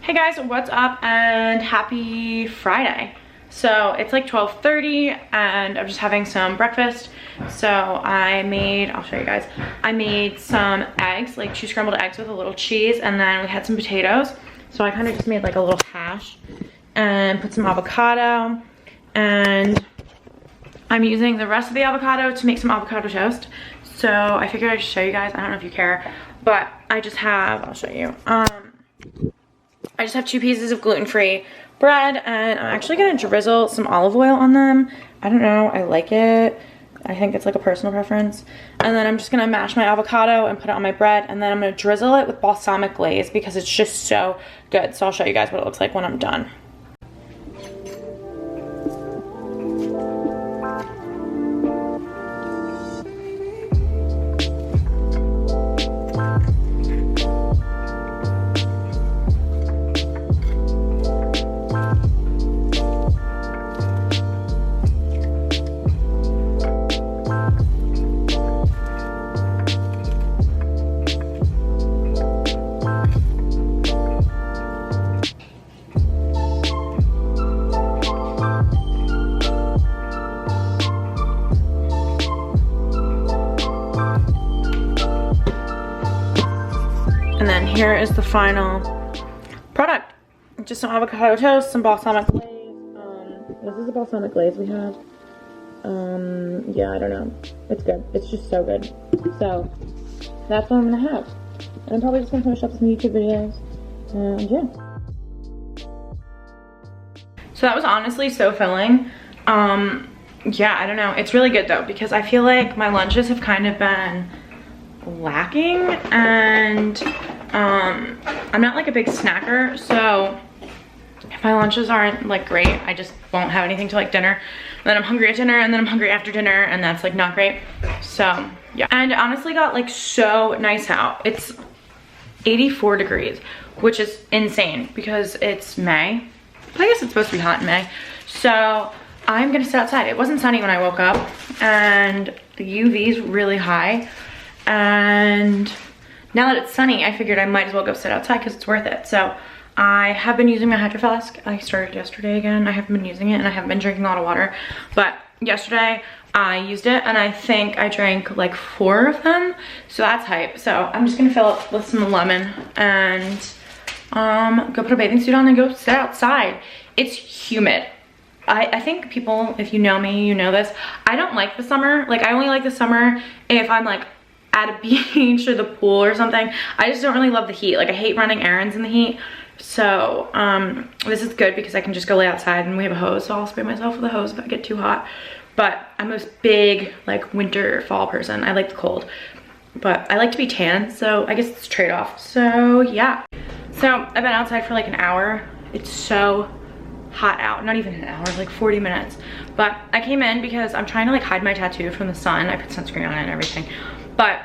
Hey guys, what's up and happy Friday. So it's like 12:30 and I'm just having some breakfast. So I'll show you guys. I made some eggs, like 2 scrambled eggs with a little cheese, and then we had some potatoes. So I kind of just made like a little hash and put some avocado, and I'm using the rest of the avocado to make some avocado toast. So I figured I'd show you guys. I don't know if you care, but I just have, I'll show you. I just have 2 pieces of gluten-free bread, and I'm actually gonna drizzle some olive oil on them. I don't know, I like it. I think it's like a personal preference. And then I'm just gonna mash my avocado and put it on my bread, and then I'm gonna drizzle it with balsamic glaze because it's just so good. So I'll show you guys what it looks like when I'm done. And then here is the final product. Just some avocado toast, some balsamic glaze. This is the balsamic glaze we have. Yeah, I don't know. It's good. It's just so good. So that's what I'm gonna have. And I'm probably just gonna finish up some YouTube videos. And yeah. So that was honestly so filling. Yeah, I don't know. It's really good though, because I feel like my lunches have kind of been lacking, and I'm not like a big snacker, so if my lunches aren't like great, I just won't have anything till like dinner, and then I'm hungry at dinner, and then I'm hungry after dinner, and that's like not great. So yeah, and it honestly got like so nice out. It's 84 degrees, which is insane because it's May, but I guess it's supposed to be hot in May. So I'm gonna sit outside. It wasn't sunny when I woke up, and the UV is really high. And now that it's sunny, I figured I might as well go sit outside because it's worth it. So I have been using my Hydro Flask. I started yesterday again. I haven't been using it, and I haven't been drinking a lot of water. But yesterday I used it, and I think I drank like 4 of them. So that's hype. So I'm just gonna fill up with some lemon and go put a bathing suit on and go sit outside. It's humid. I think people, if you know me, you know this. I don't like the summer. Like, I only like the summer if I'm like at a beach or the pool or something. I just don't really love the heat. Like, I hate running errands in the heat. So this is good because I can just go lay outside, and we have a hose, so I'll spray myself with a hose if I get too hot. But I'm a big like winter fall person. I like the cold, but I like to be tan, so I guess it's a trade-off. So yeah, so I've been outside for like an hour. It's so hot out. Not even an hour, like 40 minutes. But I came in because I'm trying to like hide my tattoo from the sun. I put sunscreen on it and everything, but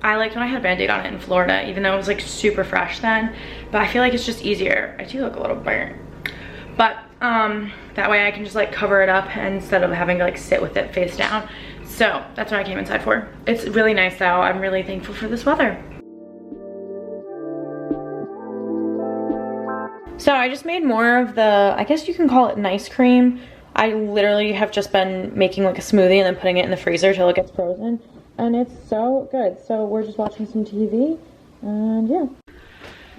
I liked when I had a Band-Aid on it in Florida, even though it was like super fresh then. But I feel like it's just easier. I do look a little burnt, but that way I can just like cover it up instead of having to like sit with it face down. So that's what I came inside for. It's really nice though. I'm really thankful for this weather. So I just made more of the, I guess you can call it nice cream. I literally have just been making like a smoothie and then putting it in the freezer till it gets frozen. And it's so good. So we're just watching some TV, and yeah.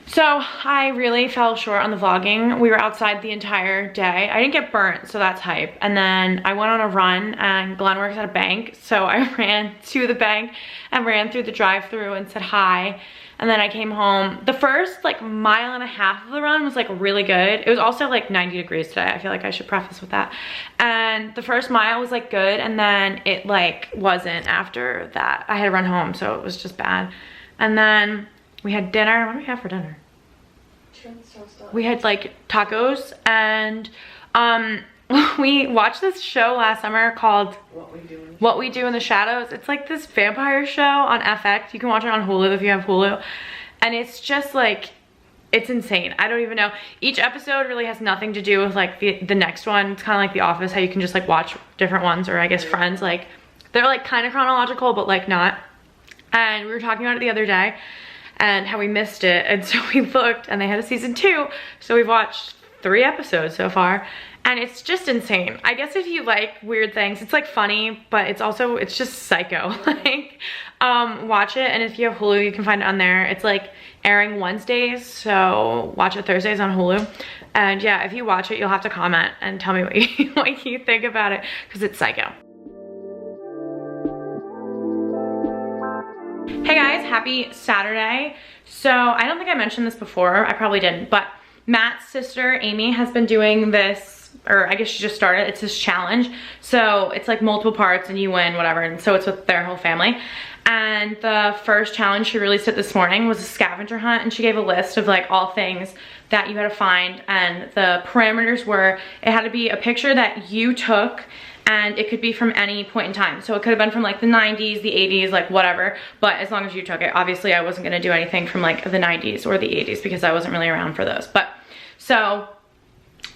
So I really fell short on the vlogging. We were outside the entire day. I didn't get burnt, so that's hype. And then I went on a run, and Glenn works at a bank, so I ran to the bank and ran through the drive-thru and said hi. And then I came home. The first like 1.5 miles of the run was like really good. It was also like 90 degrees today. I feel like I should preface with that. And the first mile was like good, and then it like wasn't after that. I had to run home, so it was just bad. And then we had dinner. What did we have for dinner? We had like tacos, and we watched this show last summer called What We Do in the Shadows. It's like this vampire show on FX. You can watch it on Hulu if you have Hulu. And it's just like, it's insane. I don't even know. Each episode really has nothing to do with like the next one. It's kind of like The Office, how you can just like watch different ones, or I guess Friends. Like, they're like kind of chronological, but like not. And we were talking about it the other day. and how we missed it. And so we looked and they had a season 2. So we've watched 3 episodes so far. And it's just insane. I guess if you like weird things, it's like funny, but it's just psycho. Like, watch it. And if you have Hulu, you can find it on there. It's like airing Wednesdays, so watch it Thursdays on Hulu. And yeah, if you watch it, you'll have to comment and tell me what you think about it, because it's psycho. Hey guys, happy Saturday. So I don't think I mentioned this before. I probably didn't, but Matt's sister, Amy, has been doing this, or I guess she just started. It's this challenge. So it's like multiple parts and you win, whatever. And so it's with their whole family. And the first challenge she released it this morning was a scavenger hunt, and she gave a list of like all things that you had to find, and the parameters were it had to be a picture that you took, and it could be from any point in time. So it could have been from like the 90s, the 80s, like whatever, but as long as you took it. Obviously I wasn't gonna do anything from like the 90s or the 80s because I wasn't really around for those. But so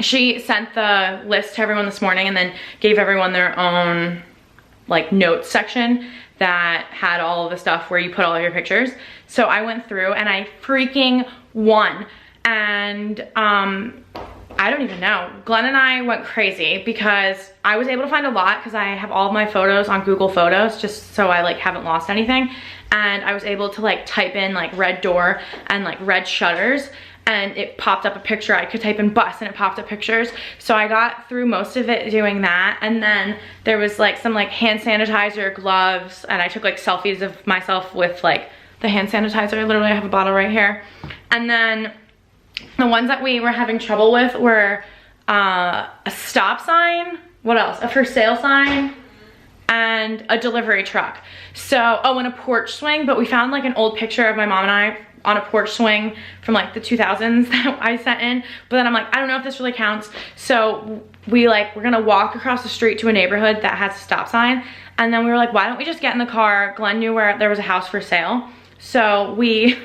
she sent the list to everyone this morning and then gave everyone their own like notes section that had all of the stuff where you put all of your pictures. So I went through and I freaking won. And I don't even know. Glenn and I went crazy because I was able to find a lot because I have all of my photos on Google Photos just so I like haven't lost anything. And I was able to like type in like red door and like red shutters, and it popped up a picture. I could type in bus and it popped up pictures. So I got through most of it doing that. And then there was like some like hand sanitizer, gloves, and I took like selfies of myself with like the hand sanitizer. I literally have a bottle right here. And then the ones that we were having trouble with were a stop sign, what else? A for sale sign, and a delivery truck. So, oh, and a porch swing, but we found like an old picture of my mom and I on a porch swing from like the 2000s that I sent in, but then I'm like, I don't know if this really counts. So we're gonna walk across the street to a neighborhood that has a stop sign, and then we were like, why don't we just get in the car? Glenn knew where there was a house for sale. So we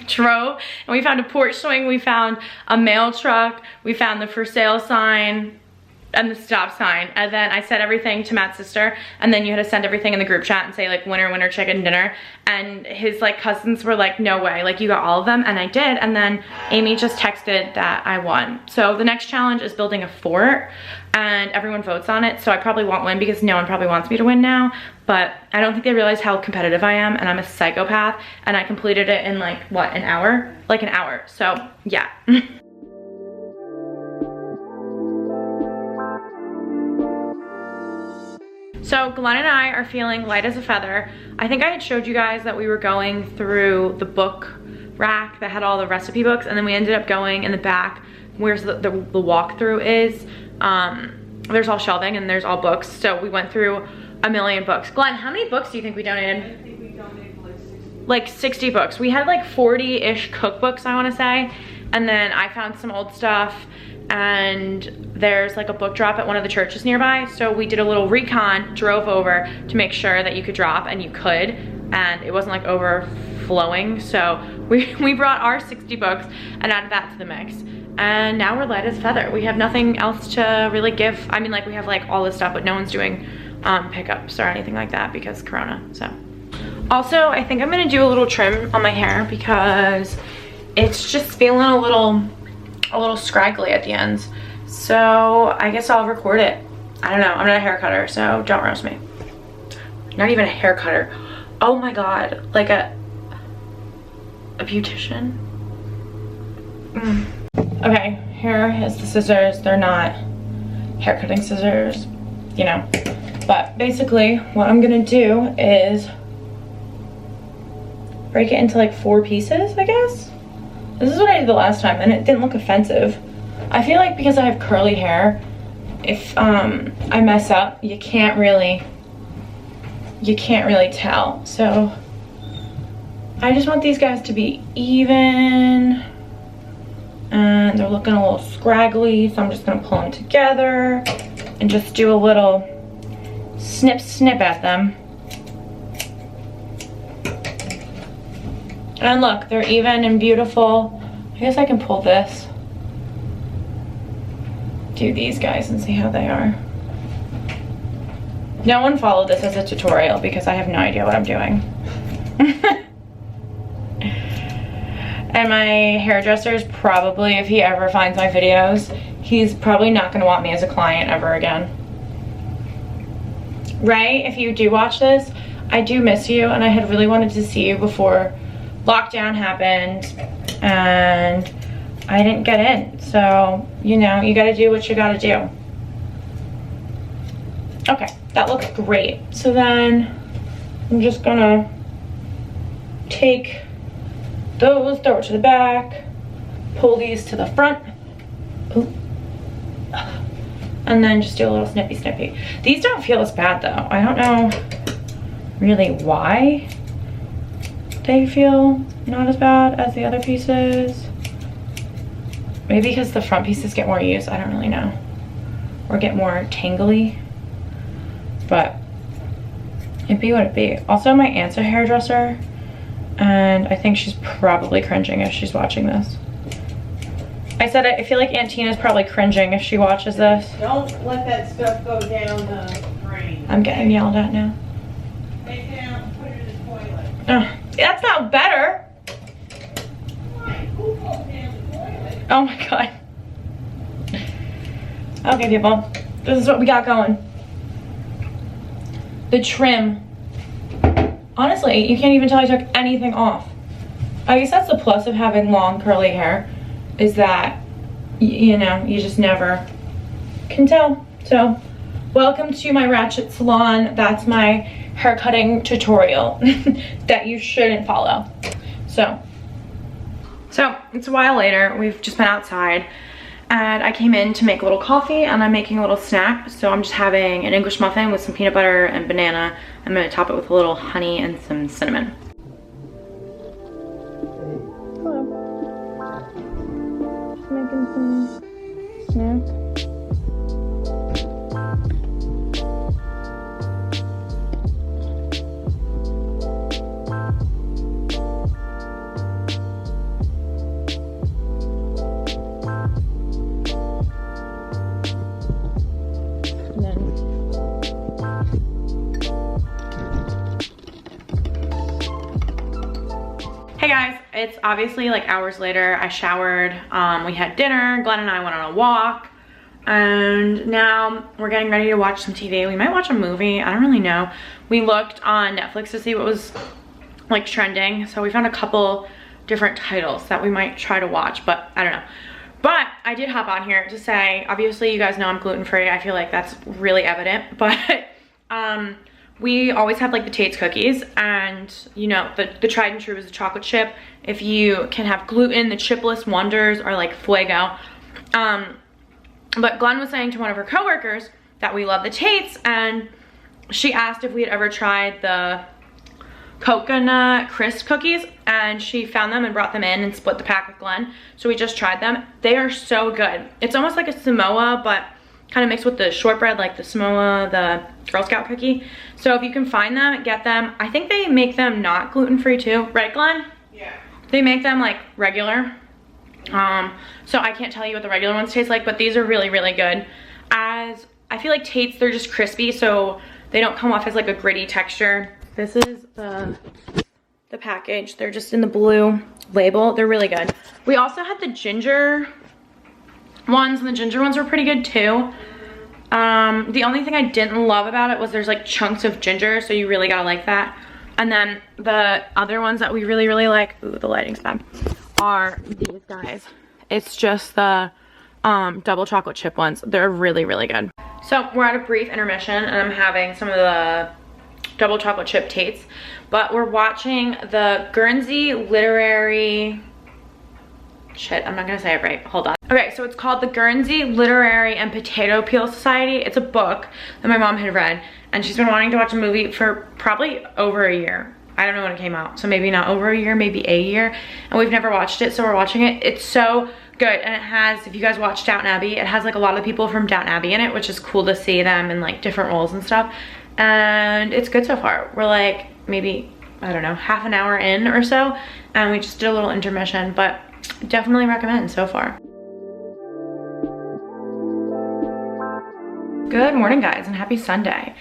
drove and we found a porch swing, we found a mail truck, we found the for sale sign and the stop sign. And then I said everything to Matt's sister, and then you had to send everything in the group chat and say like winner, winner, chicken dinner. And his like cousins were like, no way, like you got all of them. And I did. And then Amy just texted that I won. So the next challenge is building a fort, and everyone votes on it. So I probably won't win because no one probably wants me to win now, but I don't think they realize how competitive I am, and I'm a psychopath, and I completed it in like what, an hour? Like an hour. So yeah. So Glenn and I are feeling light as a feather. I think I had showed you guys that we were going through the book rack that had all the recipe books, and then we ended up going in the back where the walkthrough is. There's all shelving and there's all books. So we went through a million books. Glenn, how many books do you think we donated? I think we donated like 60 books. We had like 40-ish cookbooks, I wanna say. And then I found some old stuff, and there's like a book drop at one of the churches nearby. So we did a little recon, drove over to make sure that you could drop, and you could, and it wasn't like overflowing. So we brought our 60 books and added that to the mix. And now we're light as a feather. We have nothing else to really give. I mean, like we have like all this stuff, but no one's doing pickups or anything like that because Corona, so. Also, I think I'm gonna do a little trim on my hair because it's just feeling a little scraggly at the ends. So I guess I'll record it. I don't know, I'm not a hair cutter, so don't roast me. Not even a hair cutter. Oh my God, like a beautician. Okay, here is the scissors. They're not hair cutting scissors, you know. But basically what I'm gonna do is break it into like 4 pieces, I guess. This is what I did the last time, and it didn't look offensive. I feel like because I have curly hair, if I mess up, you can't really tell. So I just want these guys to be even, and they're looking a little scraggly, so I'm just gonna pull them together and just do a little snip at them. And look, they're even and beautiful. I guess I can pull this, do these guys and see how they are. No one followed this as a tutorial because I have no idea what I'm doing. And my hairdresser is probably, if he ever finds my videos, he's probably not gonna want me as a client ever again. Ray, if you do watch this, I do miss you, and I had really wanted to see you before lockdown happened, and I didn't get in. So, you know, you gotta do what you gotta do. Okay, that looks great. So then I'm just gonna take those, throw it to the back, pull these to the front. Ooh. And then just do a little snippy snippy. These don't feel as bad though. I don't know really why they feel not as bad as the other pieces. Maybe because the front pieces get more use, I don't really know. Or get more tangly. But it'd be what it'd be. Also, my aunt's a hairdresser, and I think she's probably cringing if she's watching this. I said it, I feel like Aunt Tina's probably cringing if she watches this. Don't let that stuff go down the drain. I'm getting yelled at now. Take it out and put it in the toilet. Oh, that's not better. Why? Who goes down the toilet? Oh my god. Okay, people. This is what we got going. The trim. Honestly, you can't even tell I took anything off. I guess that's the plus of having long curly hair, is that, you know, you just never can tell. So, welcome to my ratchet salon. That's my hair cutting tutorial that you shouldn't follow. So it's a while later. We've just been outside, and I came in to make a little coffee, and I'm making a little snack. So I'm just having an English muffin with some peanut butter and banana. I'm gonna top it with a little honey and some cinnamon. Hello. Just making some snack. Hey guys, it's obviously like hours later. I showered, we had dinner, Glenn and I went on a walk, and now we're getting ready to watch some TV. We might watch a movie, I don't really know. We looked on Netflix to see what was like trending, so we found a couple different titles that we might try to watch, but I don't know. But I did hop on here to say, obviously you guys know I'm gluten-free. I feel like that's really evident, but we always have like the Tate's cookies, and you know, the tried and true is the chocolate chip. If you can have gluten, the chipless wonders are like fuego. But Glenn was saying to one of her coworkers that we love the Tate's, and she asked if we had ever tried the coconut crisp cookies, and she found them and brought them in and split the pack with Glenn. So we just tried them. They are so good. It's almost like a Samoa, but kind of mixed with the shortbread, like the Samoa, the Girl Scout cookie. So if you can find them, get them. I think they make them not gluten-free too, right Glenn? Yeah. They make them like regular. So I can't tell you what the regular ones taste like, but these are really, really good. As I feel like Tate's, they're just crispy, so they don't come off as like a gritty texture. This is the package. They're just in the blue label. They're really good. We also had the ginger ones, and the ginger ones were pretty good too. The only thing I didn't love about it was there's like chunks of ginger, so you really gotta like that. And then the other ones that we really, really like, ooh, the lighting's bad, are these guys. It's just the double chocolate chip ones. They're really, really good. So we're at a brief intermission, and I'm having some of the double chocolate chip Tates, but we're watching the Guernsey Literary, shit, I'm not gonna say it right, hold on. Okay, so it's called the Guernsey Literary and Potato Peel Society. It's a book that my mom had read, and she's been wanting to watch a movie for probably over a year. I don't know when it came out, so maybe not over a year, maybe a year, and we've never watched it, so we're watching it. It's so good, and it has, if you guys watch Downton Abbey, it has like a lot of people from Downton Abbey in it, which is cool to see them in like different roles and stuff, and it's good so far. We're like maybe, I don't know, half an hour in or so, and we just did a little intermission, but definitely recommend so far. Good morning guys, and happy Sunday.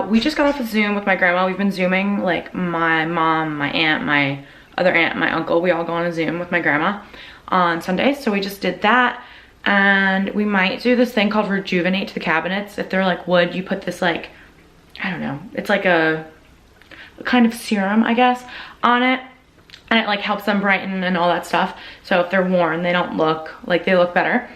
We just got off a Zoom with my grandma. We've been Zooming, like my mom, my aunt, my other aunt and my uncle, we all go on a Zoom with my grandma on Sundays. So we just did that. And we might do this thing called rejuvenate to the cabinets. If they're like wood, you put this like, I don't know, it's like a kind of serum, I guess, on it. And it like helps them brighten and all that stuff. So if they're worn, they don't look like they look better.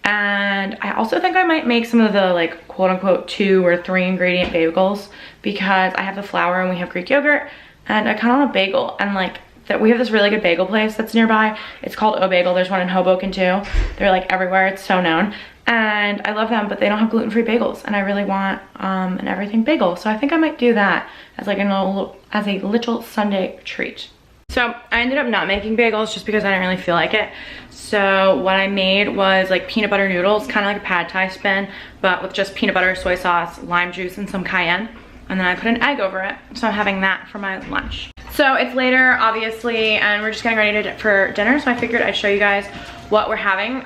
And I also think I might make some of the like quote unquote 2 or 3 ingredient bagels, because I have the flour and we have Greek yogurt, and I kind of want a bagel. And like that, we have this really good bagel place that's nearby. It's called O Bagel. There's one in Hoboken too. They're like everywhere. It's so known. And I love them, but they don't have gluten-free bagels. And I really want an everything bagel. So I think I might do that as like a little Sunday treat. So I ended up not making bagels just because I didn't really feel like it. So what I made was like peanut butter noodles, kind of like a pad thai spin, but with just peanut butter, soy sauce, lime juice, and some cayenne. And then I put an egg over it. So I'm having that for my lunch. So it's later, obviously, and we're just getting ready for dinner. So I figured I'd show you guys what we're having.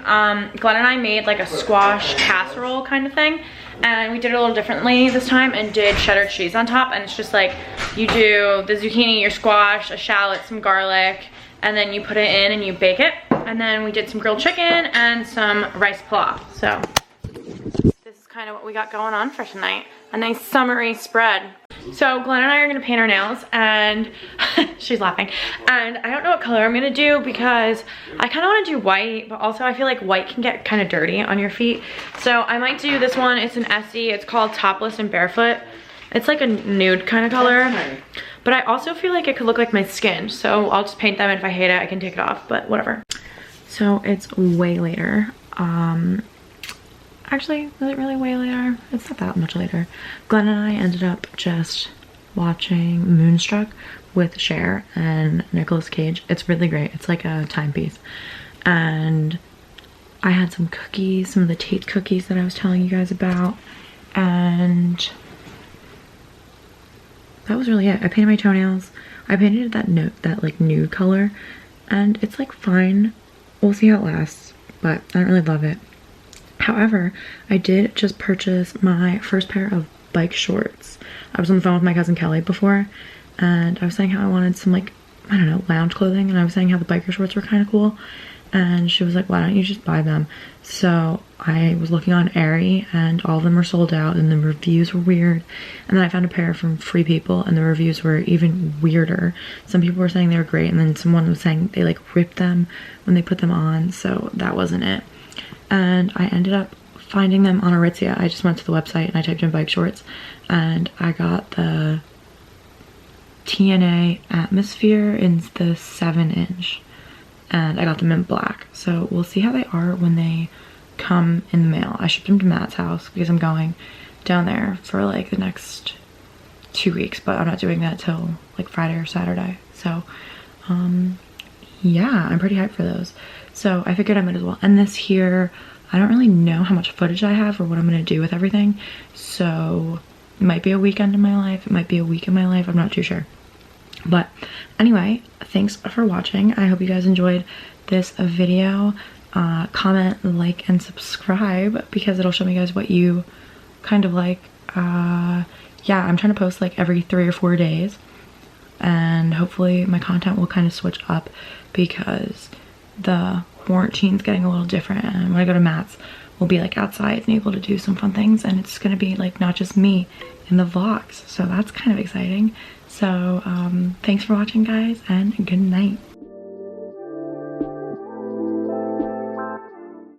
Glenn and I made like a squash casserole kind of thing. And we did it a little differently this time and did cheddar cheese on top. And it's just like, you do the zucchini, your squash, a shallot, some garlic, and then you put it in and you bake it. And then we did some grilled chicken and some rice pilaf. So this is kind of what we got going on for tonight. A nice summery spread. So Glenn and I are gonna paint our nails, and she's laughing. And I don't know what color I'm gonna do because I kind of want to do white, but also I feel like white can get kind of dirty on your feet. So I might do this one. It's an Essie. It's called Topless and Barefoot. It's like a nude kind of color. But I also feel like it could look like my skin. So I'll just paint them, and if I hate it, I can take it off, but whatever. So it's way later. Actually, is it really way later? It's not that much later. Glenn and I ended up just watching Moonstruck with Cher and Nicolas Cage. It's really great. It's like a timepiece. And I had some cookies, some of the Tate cookies that I was telling you guys about. And that was really it. I painted my toenails. I painted that like nude color. And it's like fine. We'll see how it lasts. But I don't really love it. However, I did just purchase my first pair of bike shorts. I was on the phone with my cousin Kelly before, and I was saying how I wanted some like, I don't know, lounge clothing, and I was saying how the biker shorts were kind of cool, and she was like, why don't you just buy them? So I was looking on Aerie, and all of them were sold out, and the reviews were weird. And then I found a pair from Free People, and the reviews were even weirder. Some people were saying they were great, and then someone was saying they like ripped them when they put them on, so that wasn't it. And I ended up finding them on Aritzia. I just went to the website and I typed in bike shorts, and I got the TNA Atmosphere in the 7-inch, and I got them in black. So we'll see how they are when they come in the mail. I shipped them to Matt's house because I'm going down there for like the next 2 weeks, but I'm not doing that till like Friday or Saturday. So yeah, I'm pretty hyped for those. So I figured I might as well end this here. I don't really know how much footage I have or what I'm gonna do with everything. So it might be a weekend in my life. It might be a week in my life. I'm not too sure. But anyway, thanks for watching. I hope you guys enjoyed this video. Comment, like, and subscribe because it'll show me guys what you kind of like. Yeah, I'm trying to post like every 3 or 4 days. And hopefully my content will kind of switch up because the quarantine's getting a little different, and when I go to Matt's, we'll be like outside and able to do some fun things, and it's gonna be like not just me in the vlogs, so that's kind of exciting. So thanks for watching guys, and good night.